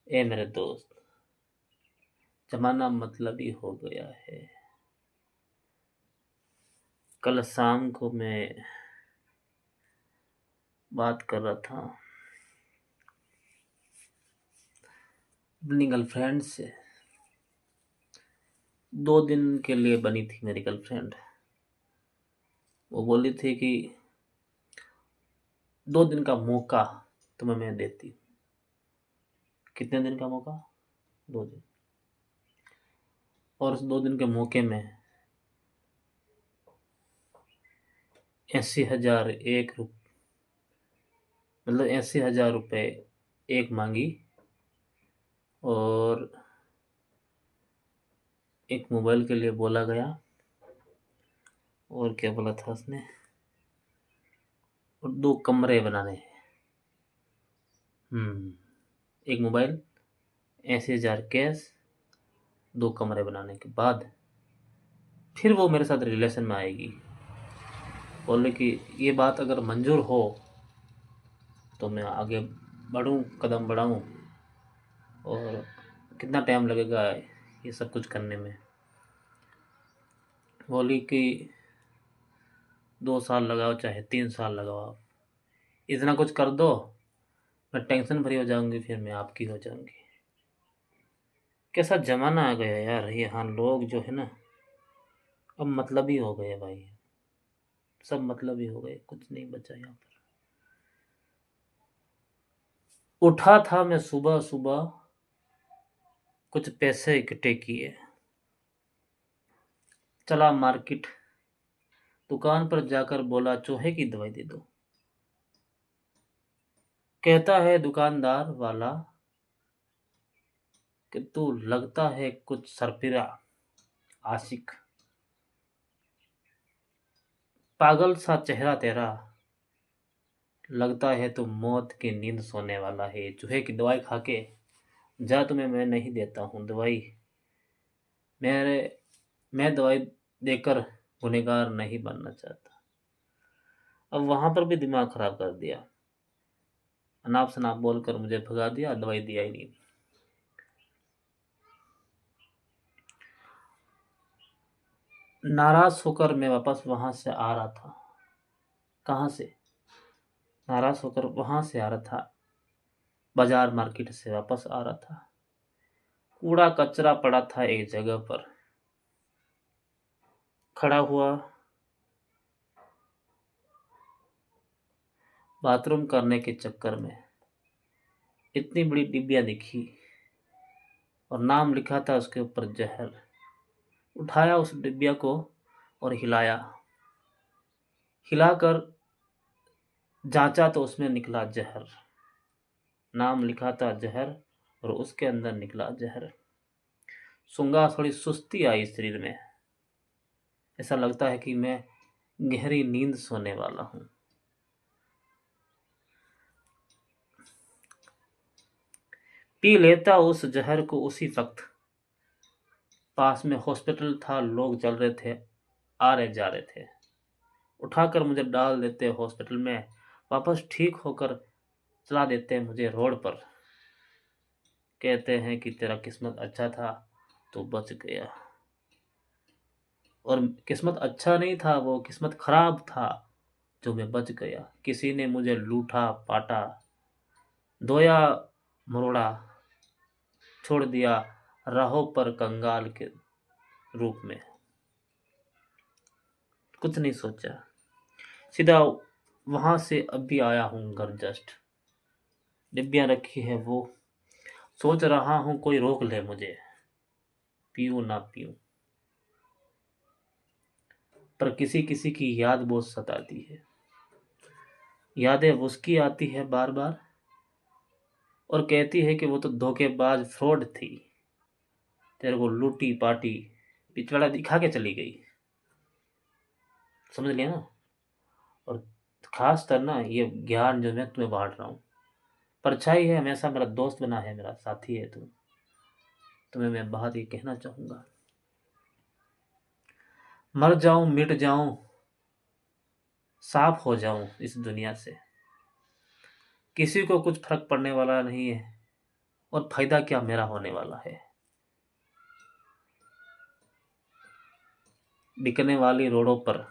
ए मेरे दोस्त, जमाना मतलबी हो गया है। कल शाम को मैं बात कर रहा था अपनी गर्लफ्रेंड से। 2 दिन के लिए बनी थी मेरी गर्लफ्रेंड। वो बोली थी कि 2 दिन का मौका तुम्हें मैं देती हूँ। कितने दिन का मौका? 2 दिन। और उस 2 दिन के मौके में 80,000 मतलब 80,000 रुपये एक मांगी। और एक मोबाइल के लिए बोला गया। और क्या बोला था उसने? और 2 कमरे बनाने हैं। एक मोबाइल, 80,000 कैश, 2 कमरे बनाने के बाद फिर वो मेरे साथ रिलेशन में आएगी। बोले कि ये बात अगर मंजूर हो तो मैं आगे बढ़ूं, कदम बढ़ाऊं। और कितना टाइम लगेगा ये सब कुछ करने में? बोली कि 2 साल लगाओ चाहे 3 साल लगाओ, आप इतना कुछ कर दो, मैं टेंशन फ्री हो जाऊंगी, फिर मैं आपकी हो जाऊंगी। कैसा जमाना आ गया यार। यहाँ लोग जो है ना, अब मतलबी हो गए भाई। सब मतलबी हो गए, कुछ नहीं बचा यहाँ पर। उठा था मैं सुबह सुबह, कुछ पैसे इकट्ठे किए, चला मार्केट। दुकान पर जाकर बोला चूहे की दवाई दे दो। कहता है दुकानदार वाला कि तू लगता है कुछ सरफिरा, आशिक, पागल सा चेहरा तेरा, लगता है तू मौत की नींद सोने वाला है। चूहे की दवाई खा के जा, तुम्हें मैं नहीं देता हूँ दवाई। मेरे मैं दवाई देकर गुनहगार नहीं बनना चाहता। अब वहां पर भी दिमाग खराब कर दिया। अनाप शनाप बोलकर मुझे भगा दिया, दवाई दिया ही नहीं। नाराज होकर मैं वापस वहां से आ रहा था। कहाँ से? नाराज होकर वहां से आ रहा था, बाजार मार्केट से वापस आ रहा था। कूड़ा कचरा पड़ा था एक जगह पर। खड़ा हुआ, बाथरूम करने के चक्कर में इतनी बड़ी डिबिया दिखी और नाम लिखा था उसके ऊपर जहर। उठाया उस डिबिया को और हिलाया। हिलाकर जांचा तो उसमें निकला जहर। नाम लिखा था जहर और उसके अंदर निकला जहर। सूंघा, थोड़ी सुस्ती आई शरीर में। ऐसा लगता है कि मैं गहरी नींद सोने वाला हूं। पी लेता उस जहर को उसी वक्त। पास में हॉस्पिटल था, लोग चल रहे थे, आ रहे जा रहे थे। उठाकर मुझे डाल देते हॉस्पिटल में, वापस ठीक होकर चला देते मुझे रोड पर। कहते हैं कि तेरा किस्मत अच्छा था, तो बच गया। और किस्मत अच्छा नहीं था, वो किस्मत खराब था जो मैं बच गया। किसी ने मुझे लूटा पाटा, धोया मरोड़ा, छोड़ दिया राहों पर कंगाल के रूप में। कुछ नहीं सोचा, सीधा वहां से अभी आया हूं घर जस्ट। डिब्बियां रखी है वो, सोच रहा हूं कोई रोक ले मुझे, पीऊं ना पीऊं। पर किसी किसी की याद बहुत सताती है। यादें उसकी आती है बार बार और कहती है कि वो तो धोखेबाज फ्रॉड थी, तेरे को लूटी पाटी पिछवाड़ा दिखा के चली गई। समझ लिया ना? और खास कर ना, ये ज्ञान जो मैं तुम्हें बांट रहा हूँ, परछाई है, हमेशा मेरा दोस्त बना है, मेरा साथी है तू। तुम्हें मैं बात ये कहना चाहूंगा, मर जाऊं मिट जाऊं, साफ हो जाऊं इस दुनिया से, किसी को कुछ फर्क पड़ने वाला नहीं है। और फायदा क्या मेरा होने वाला है। बिकने वाली रोडों पर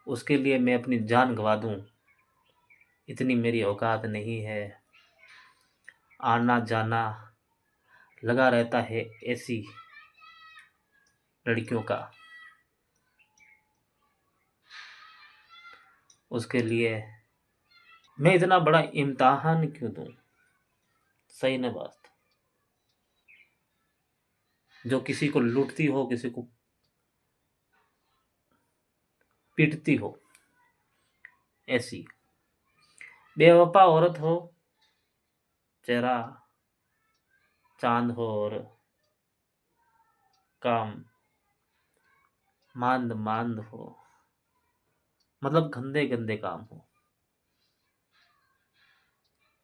उसके लिए मैं अपनी जान गंवा दूं, इतनी मेरी औकात नहीं है। आना जाना लगा रहता है ऐसी लड़कियों का, उसके लिए मैं इतना बड़ा इम्तिहान क्यों दूं। सही न बात, जो किसी को लूटती हो, किसी को पीटती हो, ऐसी बेवफा औरत हो, चेहरा चांद हो और काम मांद मांद हो, मतलब गंदे गंदे काम हो,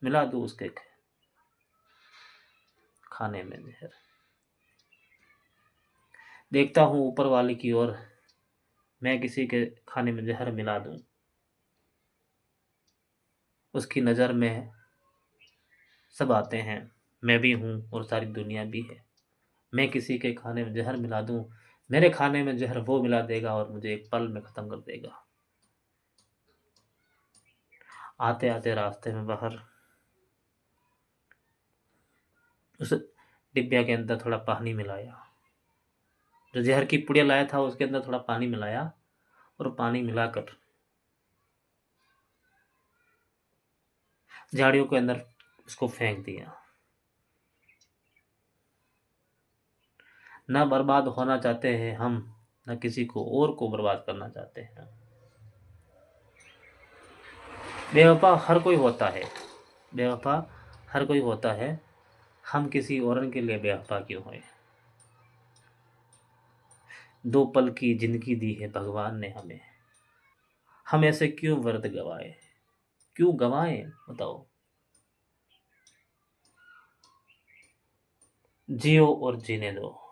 मिला दूं उसके खाने में जहर। देखता हूं ऊपर वाले की ओर, मैं किसी के खाने में जहर मिला दूं, उसकी नज़र में सब आते हैं, मैं भी हूं और सारी दुनिया भी है। मैं किसी के खाने में जहर मिला दूं, मेरे खाने में जहर वो मिला देगा और मुझे एक पल में ख़त्म कर देगा। आते आते रास्ते में बाहर उस डिब्बे के अंदर थोड़ा पानी मिलाया, जो जहर की पुड़िया लाया था उसके अंदर थोड़ा पानी मिलाया, और पानी मिलाकर झाड़ियों के अंदर उसको फेंक दिया। ना बर्बाद होना चाहते हैं हम, ना किसी को और को बर्बाद करना चाहते हैं। बेवफा हर कोई होता है, बेवफा हर कोई होता है, हम किसी और के लिए बेवफा क्यों होए। दो पल की जिंदगी दी है भगवान ने हमें, हम ऐसे क्यों वर्त गवाए, क्यों गवाए बताओ। जियो और जीने दो।